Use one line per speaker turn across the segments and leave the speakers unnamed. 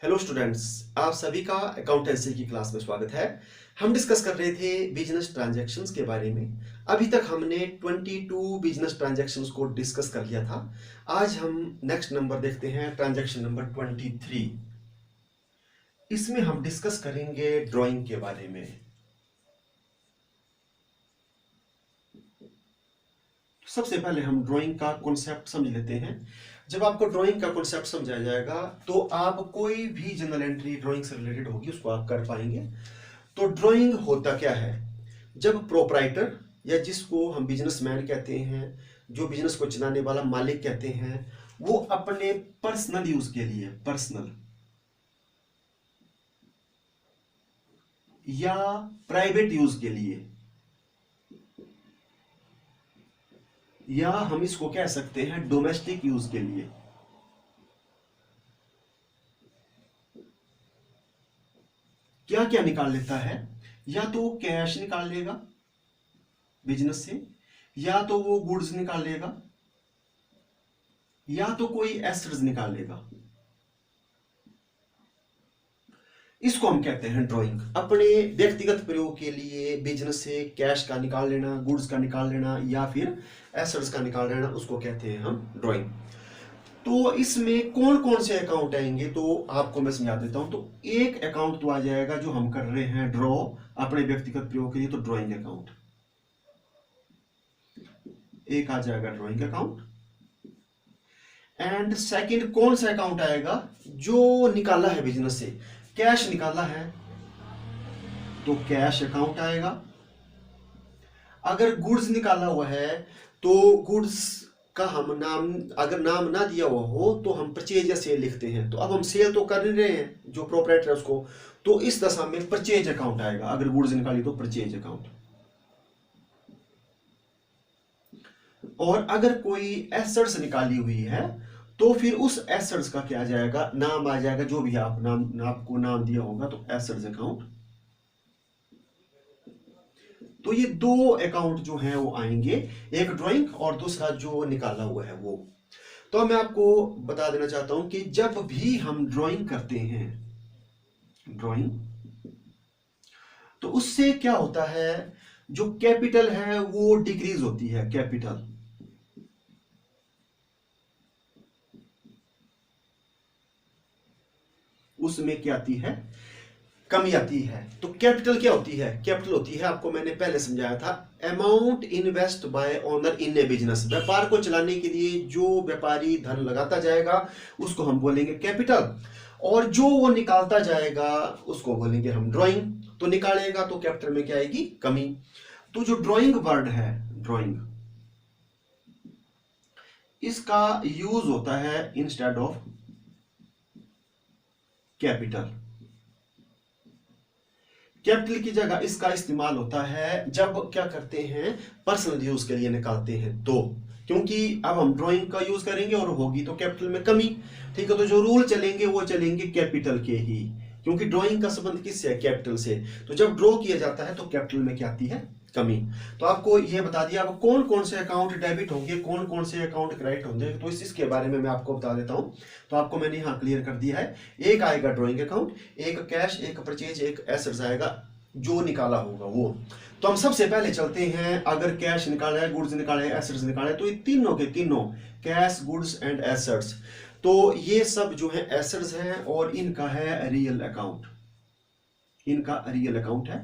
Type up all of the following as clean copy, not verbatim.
Hello students, आप सभी का अकाउंटेंसी की क्लास में स्वागत है। हम डिस्कस कर रहे थे बिजनेस ट्रांजैक्शंस के बारे में। अभी तक हमने 22 बिजनेस ट्रांजैक्शंस को डिस्कस कर लिया था। आज हम नेक्स्ट नंबर देखते हैं, ट्रांजैक्शन नंबर 23। इसमें हम डिस्कस करेंगे ड्राइंग के बारे में। सबसे पहले हम ड्राइंग का कॉन्सेप्ट समझ लेते हैं। जब आपको ड्राइंग का कॉन्सेप्ट समझाया जाएगा तो आप कोई भी जनरल एंट्री ड्राइंग से रिलेटेड होगी उसको आप कर पाएंगे। तो ड्राइंग होता क्या है? जब प्रोपराइटर या जिसको हम बिजनेसमैन कहते हैं, जो बिजनेस को चलाने वाला मालिक कहते हैं, वो अपने पर्सनल यूज के लिए, पर्सनल या प्राइवेट यूज के लिए, या हम इसको कह सकते हैं डोमेस्टिक यूज के लिए, क्या क्या निकाल लेता है? या तो कैश निकाल लेगा बिजनेस से, या तो वो गुड्स निकाल लेगा, या तो कोई एसेट्स निकाल लेगा। इसको हम कहते हैं ड्राइंग। अपने व्यक्तिगत प्रयोग के लिए बिजनेस से कैश का निकाल लेना, गुड्स का निकाल लेना, या फिर एसेट्स का निकाल लेना, उसको कहते हैं हम ड्राइंग। तो इसमें कौन कौन से अकाउंट आएंगे तो आपको मैं समझा देता हूं। तो एक अकाउंट तो आ जाएगा जो हम कर रहे हैं ड्रॉ अपने व्यक्तिगत प्रयोग के लिए, तो ड्राइंग अकाउंट एक आ जाएगा, ड्राइंग अकाउंट। एंड सेकंड कौन सा अकाउंट आएगा? जो निकाला है बिजनेस से, कैश निकाला है तो कैश अकाउंट आएगा। अगर गुड्स निकाला हुआ है तो गुड्स का हम नाम, अगर नाम ना दिया हुआ हो तो हम परचेज या सेल लिखते हैं। तो अब हम सेल तो कर नहीं रहे हैं जो प्रोपराइटर है उसको, तो इस दशा में परचेज अकाउंट आएगा। अगर गुड्स निकाली तो परचेज अकाउंट। और अगर कोई एसेट्स निकाली हुई है तो फिर उस एसेट्स का क्या आ जाएगा? नाम आ जाएगा, जो भी आप नाम, आपको नाम दिया होगा, तो एसेट्स अकाउंट। तो ये दो अकाउंट जो हैं वो आएंगे, एक ड्राइंग और दूसरा जो निकाला हुआ है वो। तो मैं आपको बता देना चाहता हूं कि जब भी हम ड्राइंग करते हैं, ड्राइंग, तो उससे क्या होता है? जो कैपिटल है वो डिक्रीज होती है, कैपिटल। उसमें क्या आती है? कमी आती है। तो कैपिटल क्या होती है? कैपिटल होती है, आपको मैंने पहले समझाया था, अमाउंट इन्वेस्ट बाय ओनर इन ए बिजनेस। व्यापार को चलाने के लिए जो व्यापारी धन लगाता जाएगा उसको हम बोलेंगे कैपिटल, और जो वो निकालता जाएगा उसको बोलेंगे हम ड्राइंग। तो निकालेगा तो कैपिटल में क्या आएगी? कमी। तो जो ड्राइंग वर्ड है, ड्राइंग, इसका यूज होता है इंस्टेड ऑफ कैपिटल। कैपिटल की जगह इसका इस्तेमाल होता है जब क्या करते हैं, पर्सनल यूज के लिए निकालते हैं। तो क्योंकि अब हम ड्राइंग का यूज करेंगे और होगी तो कैपिटल में कमी, ठीक है। तो जो रूल चलेंगे वो चलेंगे कैपिटल के ही, क्योंकि ड्राइंग का संबंध किससे है? कैपिटल से। तो जब ड्रॉ किया जाता है तो कैपिटल में क्या आती है? कमी। तो आपको यह बता दिया, अब कौन कौन से अकाउंट डेबिट होंगे, कौन कौन से अकाउंट क्रेडिट होंगे, तो इसके बारे में मैं आपको बता देता हूं। तो आपको मैंने यहां क्लियर कर दिया है। एक आएगा ड्राइंग अकाउंट, एक कैश, एक परचेज, एक एसेट्स आएगा जो निकाला होगा वो। तो हम सबसे पहले चलते हैं, अगर कैश निकाला है, गुड्स निकाले, एसेट्स निकाले, तो ये तीनों के तीनों, कैश, गुड्स एंड एसेट्स, तो ये सब जो है एसेट्स हैं और इनका है रियल अकाउंट, इनका रियल अकाउंट है।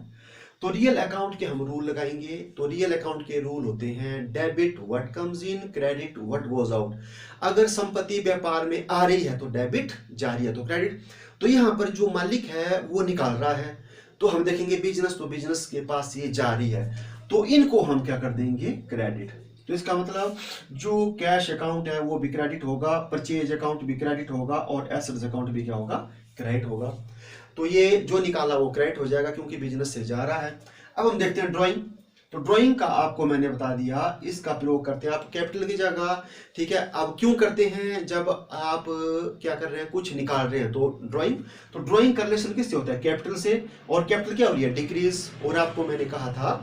तो रियल अकाउंट के हम रूल लगाएंगे। तो रियल अकाउंट के रूल होते हैं debit what comes in, credit what goes out. अगर संपत्ति व्यापार में आ रही है तो डेबिट, जा रही है तो क्रेडिट। तो यहां पर जो मालिक है वो निकाल रहा है, तो हम देखेंगे बिजनेस, तो बिजनेस के पास ये जारी है, तो इनको हम क्या कर देंगे? क्रेडिट। तो इसका मतलब जो कैश अकाउंट है वो भी क्रेडिट होगा, परचेज अकाउंट भी क्रेडिट होगा, और एसेट्स अकाउंट भी क्या होगा? क्रेडिट होगा। तो ये जो निकाला वो क्रेडिट हो जाएगा क्योंकि बिजनेस से जा रहा है। अब हम देखते हैं ड्राइंग। तो ड्राइंग का आपको मैंने बता दिया, इसका प्रयोग करते हैं आप कैपिटल की जगह, ठीक है। अब क्यों करते हैं? जब आप क्या कर रहे हैं, कुछ निकाल रहे हैं, तो ड्राइंग। तो ड्राइंग का रिलेशन किससे होता है? कैपिटल से। और कैपिटल क्या हो रही है? डिक्रीज। और आपको मैंने कहा था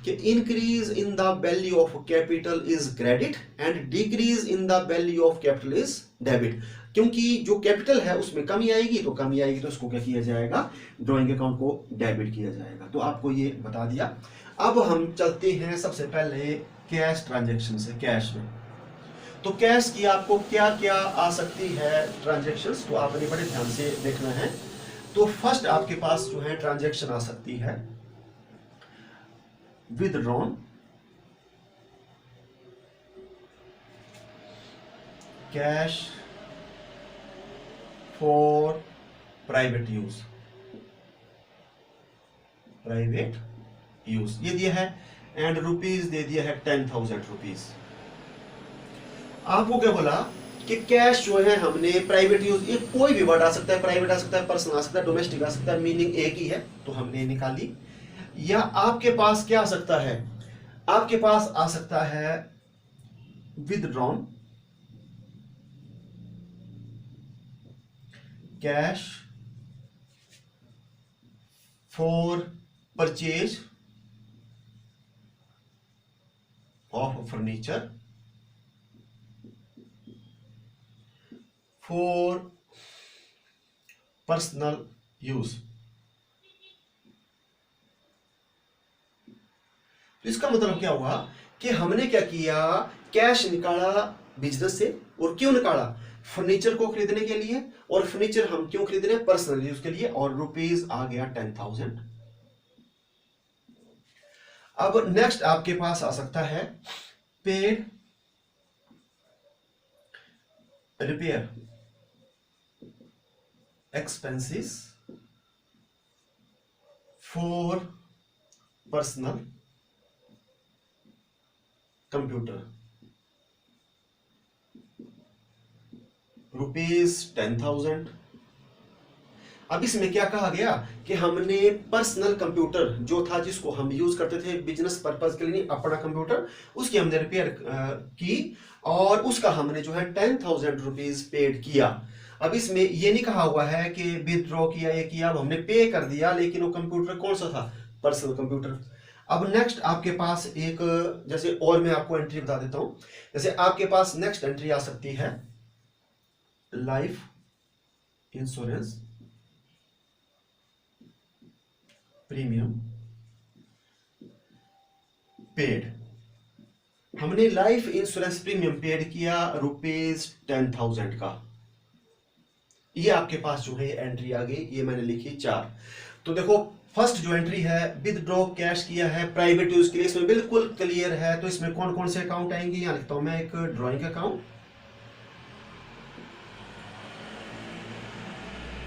कि increase in the value of capital is credit and decrease in the value of capital is debit. क्योंकि जो कैपिटल है उसमें कमी आएगी, तो कमी आएगी तो उसको क्या किया जाएगा, ड्राइंग अकाउंट को डेबिट किया जाएगा। तो आपको ये बता दिया। अब हम चलते हैं सबसे पहले कैश ट्रांजेक्शन से, कैश में। तो कैश की आपको क्या क्या आ सकती है ट्रांजेक्शन्स, तो आपने बड़े ध्यान से देखना है। तो फर्स्ट आपके पास जो है ट्रांजेक्शन आ सकती है withdrawn cash for private use, private use ये दिया है, एंड रुपीज दे दिया है 10,000 रुपीज। आपको क्या बोला कि कैश जो है हमने प्राइवेट यूज, ये कोई भी वर्ड आ सकता है, प्राइवेट आ सकता है, पर्सनल आ सकता है, डोमेस्टिक आ सकता है, मीनिंग एक ही है, तो हमने निकाली। या आपके पास क्या आ सकता है, आपके पास आ सकता है withdrawn cash for purchase of furniture for personal use. तो इसका मतलब क्या हुआ कि हमने क्या किया, कैश निकाला बिजनेस से, और क्यों निकाला, फर्नीचर को खरीदने के लिए, और फर्नीचर हम क्यों खरीद रहे हैं, पर्सनल यूज के लिए, और रुपीज आ गया 10,000। अब नेक्स्ट आपके पास आ सकता है paid repair expenses for personal computer, rupees 10,000। अब इसमें क्या कहा गया कि हमने पर्सनल कंप्यूटर जो था, जिसको हम यूज करते थे बिजनेस पर्पज के लिए, अपना कंप्यूटर, उसकी हमने रिपेयर की, और उसका हमने जो है 10,000 रुपीज पेड किया। अब इसमें ये नहीं कहा हुआ है कि विथड्रॉ किया, ये किया, अब हमने पे कर दिया, लेकिन वो कंप्यूटर कौन सा था, पर्सनल कंप्यूटर। अब नेक्स्ट आपके पास एक, जैसे और मैं आपको एंट्री बता देता हूं, जैसे आपके पास नेक्स्ट एंट्री आ सकती है लाइफ इंश्योरेंस प्रीमियम पेड। हमने लाइफ इंश्योरेंस प्रीमियम पेड किया रुपीज 10,000 का। ये आपके पास जो है एंट्री आ गई, ये मैंने लिखी 4। तो देखो फर्स्ट जो एंट्री है विदड्रॉ कैश किया है प्राइवेट यूज के लिए, इसमें बिल्कुल क्लियर है। तो इसमें कौन कौन से अकाउंट आएंगे, यहां लिखता हूं मैं एक ड्राइंग अकाउंट,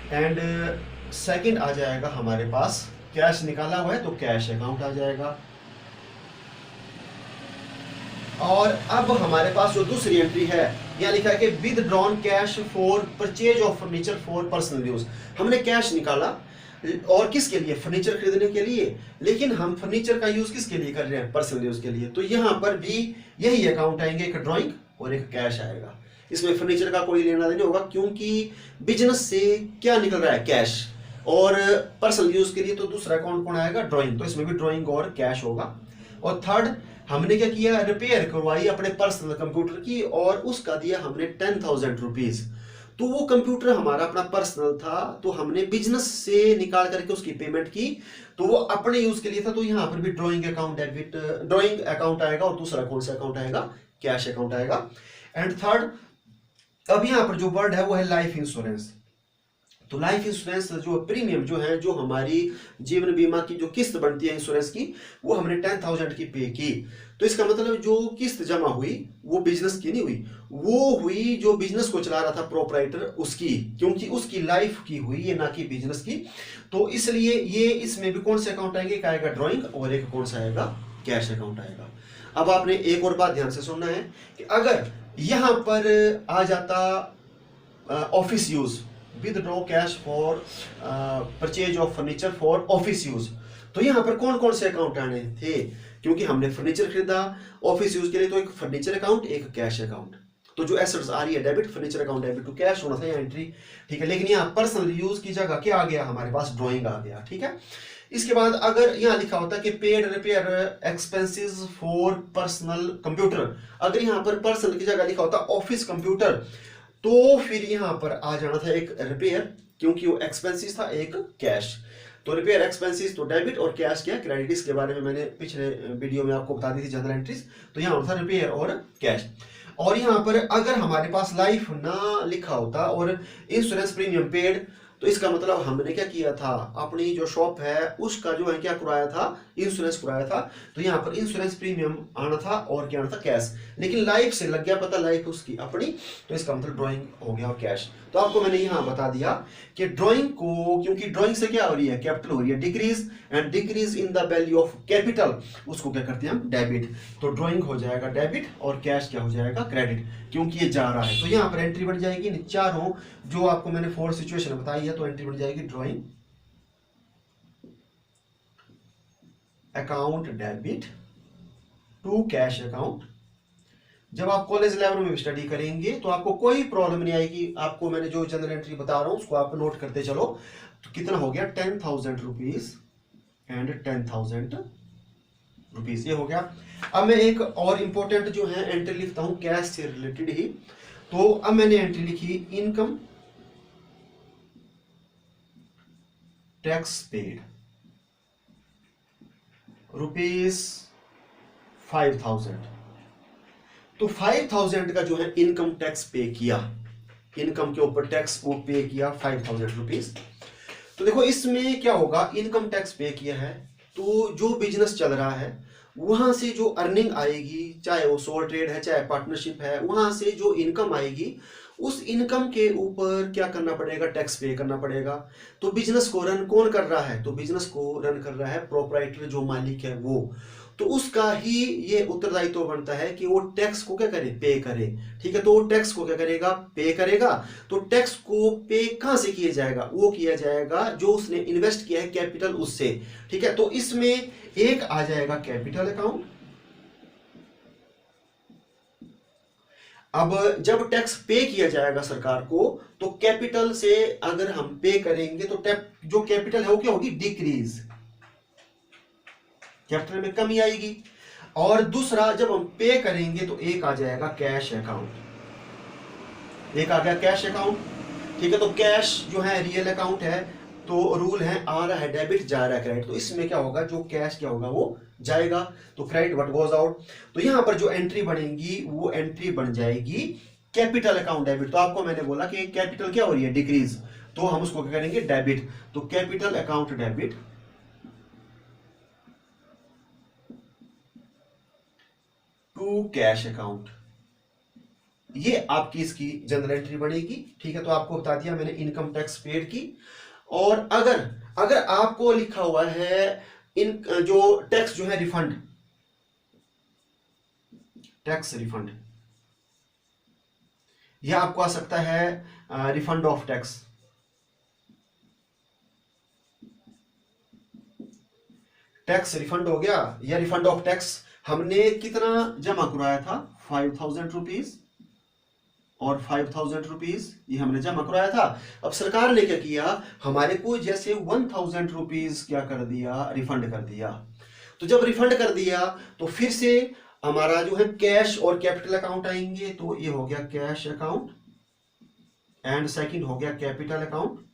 एंड सेकंड आ जाएगा हमारे पास कैश निकाला हुआ है तो कैश अकाउंट आ जाएगा। और अब हमारे पास जो दूसरी एंट्री है, यहां लिखा है कि withdrawn cash for purchase of furniture for personal use. हमने कैश निकाला और किसके लिए, फर्नीचर खरीदने के लिए, लेकिन हम फर्नीचर का यूज किसके लिए कर रहे हैं, पर्सनल यूज के लिए। तो यहां पर भी यही अकाउंट आएंगे, एक ड्राइंग और एक कैश आएगा। इसमें फर्नीचर का कोई लेना देना होगा, क्योंकि बिजनेस से क्या निकल रहा है, कैश, और पर्सनल यूज के लिए तो दूसरा अकाउंट कौन आएगा, ड्राइंग। तो इसमें भी ड्राइंग और कैश होगा। और थर्ड हमने क्या किया, रिपेयर करवाई अपने पर्सनल कंप्यूटर की, और उसका दिया हमने 10,000 रुपीज। तो वो कंप्यूटर हमारा अपना पर्सनल था, तो हमने बिजनेस से निकाल करके उसकी पेमेंट की, तो वो अपने यूज के लिए था। तो यहाँ पर भी drawing account debit, drawing account आएगा, और दूसरा कौन सा अकाउंट आएगा, कैश अकाउंट आएगा। एंड थर्ड, अब यहाँ पर जो वर्ड है वो है लाइफ इंश्योरेंस। तो लाइफ इंश्योरेंस जो प्रीमियम जो है, जो हमारी जीवन बीमा की जो किस्त बनती है इंश्योरेंस की, वो हमने 10,000 की पे की। तो इसका मतलब जो किस्त जमा हुई वो बिजनेस की नहीं हुई, वो हुई जो बिजनेस को चला रहा था प्रोपराइटर उसकी, क्योंकि उसकी लाइफ की हुई है, ना कि बिजनेस की। तो इसलिए ये इसमें भी कौन से अकाउंट आएंगे, एक आएगा ड्राइंग और एक कौन सा आएगा, कैश अकाउंट आएगा। अब आपने एक और बात ध्यान से सुनना है कि अगर यहां पर आ जाता office use, withdraw cash for purchase of furniture for office use, तो यहां पर कौन कौन से अकाउंट आने थे, क्योंकि हमने फर्नीचर खरीदा ऑफिस यूज के लिए, तो एक फर्नीचर अकाउंट एक कैश अकाउंट। तो जो एसेट्स आ रही है debit, furniture account debit to cash होना था यहाँ एंट्री, ठीक है। लेकिन यहाँ पर्सनल यूज की जगह क्या आ गया, हमारे पास ड्राइंग आ गया, ठीक है। इसके बाद अगर यहाँ लिखा होता कि paid repair expenses for personal computer, अगर यहाँ पर पर्सनल की जगह लिखा होता ऑफिस कंप्यूटर, तो फिर यहाँ पर आ जाना था एक रिपेयर, क्योंकि वो एक्सपेंसिस था, एक कैश। तो रिपेयर एक्सपेंसिस तो डेबिट और कैश क्या क्रेडिट, इसके बारे में मैंने पिछले वीडियो में आपको बता दी थी जनरल एंट्रीज। तो यहाँ था रिपेयर और कैश। और यहाँ पर अगर हमारे पास लाइफ ना लिखा होता और इंश्योरेंस प्रीमियम पेड, तो इसका मतलब हमने क्या किया था, अपनी जो शॉप है उसका जो है क्या कराया था, इंश्योरेंस कराया था। तो यहाँ पर इंश्योरेंस प्रीमियम आना था और क्या आना था, कैश। लेकिन लाइफ से लग गया पता, लाइफ उसकी अपनी, तो इसका मतलब ड्राइंग हो गया और कैश। तो आपको मैंने यहाँ बता दिया कि ड्राइंग को, क्योंकि ड्राइंग से क्या हो रही है, कैपिटल हो रही है decrease, and decrease in the value of capital, उसको क्या करते हैं हम, डेबिट। तो ड्राइंग हो जाएगा डेबिट और कैश क्या हो जाएगा, क्रेडिट, क्योंकि ये जा रहा है। तो यहाँ पर एंट्री बन जाएगी चारों जो आपको मैंने 4 सिचुएशन बताई है। तो एंट्री बन जाएगी drawing account debit to cash account. जब आप कॉलेज लेवल में स्टडी करेंगे तो आपको कोई प्रॉब्लम नहीं आएगी। आपको मैंने जो जनरल एंट्री बता रहा हूं उसको आप नोट करते चलो। तो कितना हो गया, 10,000 रुपीज एंड 10,000 रुपीज, ये हो गया। अब मैं एक और इंपॉर्टेंट जो है एंट्री लिखता हूं कैश से रिलेटेड ही। तो अब मैंने एंट्री लिखी इनकम टैक्स पेड ₹5,000। तो 5,000 का जो है इनकम टैक्स पे किया, इनकम के ऊपर टैक्स को पे किया 5,000 रुपीज। तो देखो इसमें क्या होगा, इनकम टैक्स पे किया है तो जो बिजनेस चल रहा है वहां से जो अर्निंग आएगी, चाहे वो सोल ट्रेड है चाहे पार्टनरशिप है, वहां से जो इनकम आएगी उस इनकम के ऊपर क्या करना पड़ेगा, टैक्स पे करना पड़ेगा। तो बिजनेस को रन कौन कर रहा है, तो बिजनेस को रन कर रहा है प्रोप्राइटर, जो मालिक है वो। तो उसका ही ये उत्तरदायित्व बनता है कि वो टैक्स को क्या करे, पे करे। ठीक है, तो वो टैक्स को क्या करेगा, पे करेगा। तो टैक्स को पे कहां से किया जाएगा, वो किया जाएगा जो उसने इन्वेस्ट किया है कैपिटल उससे। ठीक है, तो इसमें एक आ जाएगा कैपिटल अकाउंट। अब जब टैक्स पे किया जाएगा सरकार को, तो कैपिटल से अगर हम पे करेंगे तो जो कैपिटल है वो क्या होगी, डिक्रीज, कैपिटल में कमी आएगी। और दूसरा जब हम पे करेंगे तो एक आ जाएगा कैश अकाउंट, एक आ गया कैश अकाउंट। ठीक है, तो कैश जो है रियल अकाउंट है, तो रूल है आ रहा है डेबिट जा रहा है क्रेडिट। तो इसमें क्या होगा, जो कैश क्या होगा वो जाएगा, तो क्रेडिट व्हाट गोज आउट। तो यहां पर जो एंट्री बनेगी वो एंट्री बन जाएगी कैपिटल अकाउंट डेबिट। तो आपको मैंने बोला कि कैपिटल क्या हो रही है, डिक्रीज, तो हम उसको क्या करेंगे, डेबिट। तो capital account debit to cash account, ये आपकी इसकी जनरल एंट्री बनेगी। ठीक है, तो आपको बता दिया मैंने इनकम टैक्स पेड की। और अगर आपको लिखा हुआ है इन जो टैक्स जो है रिफंड, टैक्स रिफंड, यह आपको आ सकता है refund of tax. Tax refund हो गया या रिफंड ऑफ टैक्स। हमने कितना जमा कराया था, 5,000 रुपीज और 5,000 रुपीज ये हमने जमा कराया था। अब सरकार ने क्या किया, हमारे को जैसे 1,000 रुपीज क्या कर दिया, रिफंड कर दिया। तो जब रिफंड कर दिया तो फिर से हमारा जो है कैश और कैपिटल अकाउंट आएंगे। तो ये हो गया कैश अकाउंट एंड सेकंड हो गया कैपिटल अकाउंट।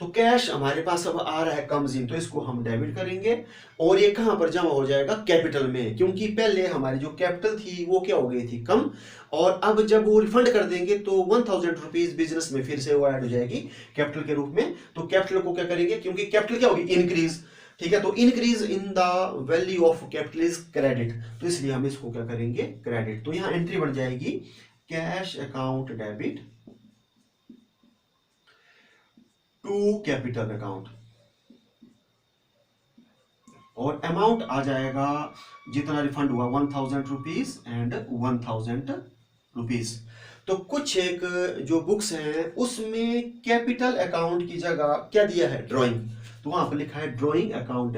तो कैश हमारे पास अब आ रहा है कम्स इन, तो इसको हम डेबिट करेंगे और ये कहां पर जमा हो जाएगा, कैपिटल में, क्योंकि पहले हमारी जो कैपिटल थी वो क्या हो गई थी, कम। और अब जब वो रिफंड कर देंगे तो 1,000 रुपीज बिजनेस में फिर से वो ऐड हो जाएगी कैपिटल के रूप में। तो कैपिटल को क्या करेंगे, क्योंकि कैपिटल क्या होगी, इंक्रीज। ठीक है, तो increase in the value of capital is credit, तो इसलिए हम इसको क्या करेंगे, क्रेडिट। तो यहां एंट्री बन जाएगी cash account debit to capital account, और अमाउंट आ जाएगा जितना रिफंड हुआ 1,000 रुपीज एंड 1,000 रुपीज। तो कुछ एक जो बुक्स हैं उसमें कैपिटल अकाउंट की जगह क्या दिया है, ड्राइंग। तो वहां पर लिखा है drawing account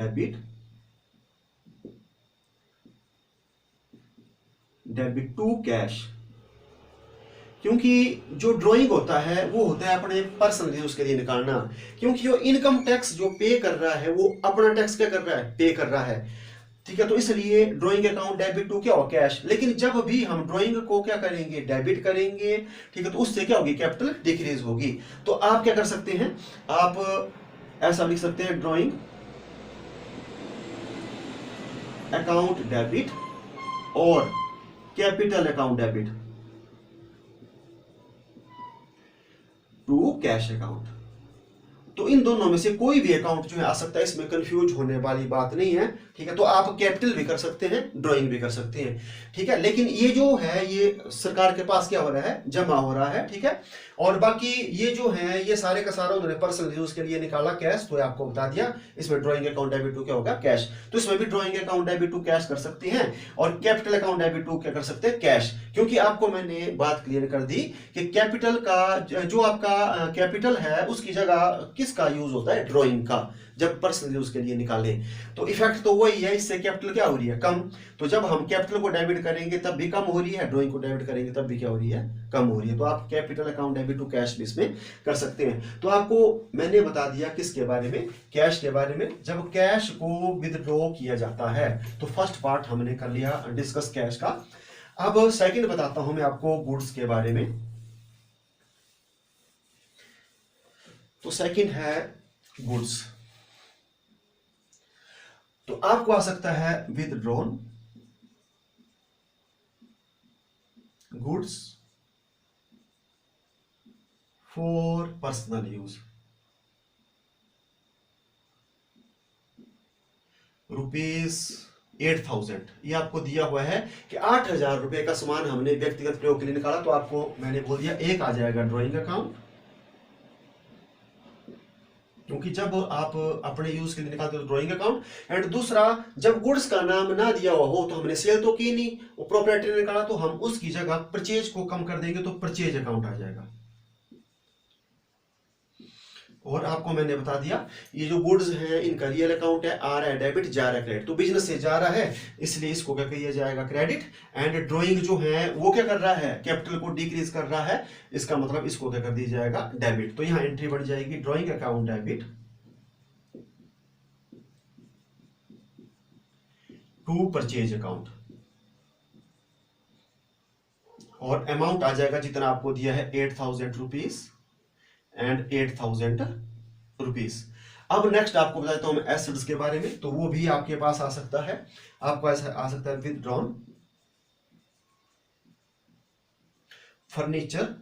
debit to cash, क्योंकि जो ड्राइंग होता है वो होता है अपने पर्सनल यूज के लिए निकालना। क्योंकि जो इनकम टैक्स जो पे कर रहा है वो अपना टैक्स क्या कर रहा है, पे कर रहा है। ठीक है, तो इसलिए ड्राइंग अकाउंट डेबिट टू क्या होगा, कैश। लेकिन जब भी हम ड्राइंग को क्या करेंगे, डेबिट करेंगे, ठीक है, तो उससे क्या होगी, कैपिटल डिक्रीज होगी। तो आप क्या कर सकते हैं, आप ऐसा लिख सकते हैं, ड्राइंग अकाउंट डेबिट और capital account debit to cash account. तो इन दोनों में से कोई भी अकाउंट जो है आ सकता है, इसमें कंफ्यूज होने वाली बात नहीं है, ठीक है। तो आप कैपिटल भी कर सकते हैं, ड्राइंग भी कर सकते हैं, ठीक है। लेकिन ये जो है ये सरकार के पास क्या हो रहा है, जमा हो रहा है, ठीक है। और बाकी ये जो है ये सारे का सारा उन्होंने पर्सनल यूज के लिए निकाला कैश, तो आपको बता दिया इसमें ड्राइंग अकाउंट डेबिट टू क्या होगा, कैश। तो इसमें भी drawing account debit to cash कर सकते हैं और कैपिटल अकाउंट डेबिट टू क्या कर सकते हैं, कैश। क्योंकि आपको मैंने बात क्लियर कर दी कि कैपिटल का जो आपका कैपिटल है उसकी जगह किसका यूज होता है, ड्राइंग का, जब पर्सनल यूज के लिए निकाले। तो इफेक्ट तो वही है, इससे कैपिटल क्या हो रही है, कम। तो जब हम कैपिटल को डेबिट करेंगे तब भी कम हो रही है, ड्राइंग को डेबिट करेंगे तब भी क्या हो रही है, कम हो रही है। तो आप capital account debit to cash भी इसमें कर सकते हैं। तो आपको मैंने बता दिया किसके बारे में, कैश के बारे में। जब कैश को विदड्रॉ किया जाता है तो फर्स्ट पार्ट हमने कर लिया डिस्कस कैश का। अब सेकंड बताता हूं मैं आपको गुड्स के बारे में। तो सेकंड है गुड्स। तो आपको आ सकता है withdrawn goods for personal use, ₹8,000। ये आपको दिया हुआ है कि 8,000 रुपए का सामान हमने व्यक्तिगत प्रयोग के लिए निकाला, तो आपको मैंने बोल दिया एक आ जाएगा ड्राइंग अकाउंट, क्योंकि जब आप अपने यूज के लिए निकालते हो ड्राइंग अकाउंट। एंड दूसरा, जब गुड्स का नाम ना दिया हुआ हो तो हमने सेल तो की नहीं, वो प्रोप्राइटरी ने निकाला, तो हम उसकी जगह परचेज को कम कर देंगे, तो परचेज अकाउंट आ जाएगा। और आपको मैंने बता दिया ये जो गुड्स हैं इनका रियल अकाउंट है, आ रहा है डेबिट, जा रहा है क्रेडिट। तो बिजनेस से जा रहा है इसलिए इसको क्या किया जाएगा, क्रेडिट। एंड ड्राइंग जो है वो क्या कर रहा है, कैपिटल को डिक्रीज कर रहा है, इसका मतलब इसको क्या कर दिया जाएगा, डेबिट। तो यहां एंट्री बन जाएगी drawing account debit to purchase account, और अमाउंट आ जाएगा जितना आपको दिया है 8,000 रुपीज एंड 8,000 रुपीज। अब नेक्स्ट आपको बताता हूं मैं एसेट्स के बारे में। तो वो भी आपके पास आ सकता है, आपको ऐसा आ सकता है withdrawn furniture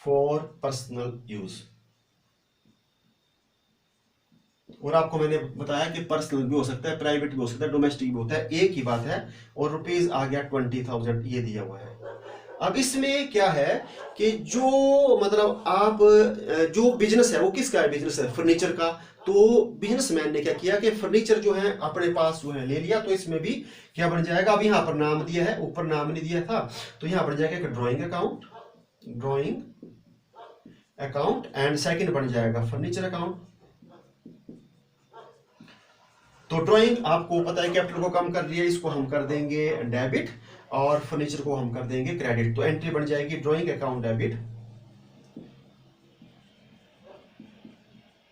for personal use. और आपको मैंने बताया कि पर्सनल भी हो सकता है, प्राइवेट भी हो सकता है, डोमेस्टिक भी होता है, एक ही बात है। और रुपीज आ गया 20,000, ये दिया हुआ है। अब इसमें क्या है कि जो मतलब आप जो बिजनेस है वो किसका है, बिजनेस है फर्नीचर का। तो बिजनेसमैन ने क्या किया कि फर्नीचर जो है अपने पास जो है ले लिया। तो इसमें भी क्या बन जाएगा, अब यहाँ पर नाम दिया है, ऊपर नाम नहीं दिया था, तो यहाँ बन जाएगा drawing account, drawing account, and second बन जाएगा फर्नीचर अकाउंट। तो ड्राइंग आपको पता है कैपिटल को कम कर रही है, इसको हम कर देंगे डेबिट, और फर्नीचर को हम कर देंगे क्रेडिट। तो एंट्री बन जाएगी drawing account debit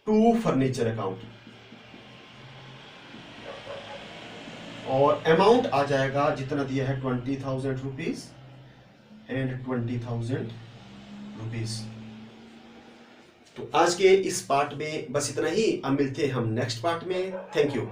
to furniture account, और अमाउंट आ जाएगा जितना दिया है 20,000 रुपीज एंड 20,000 रुपीज। तो आज के इस पार्ट में बस इतना ही। अब मिलते हैं हम नेक्स्ट पार्ट में। Thank you.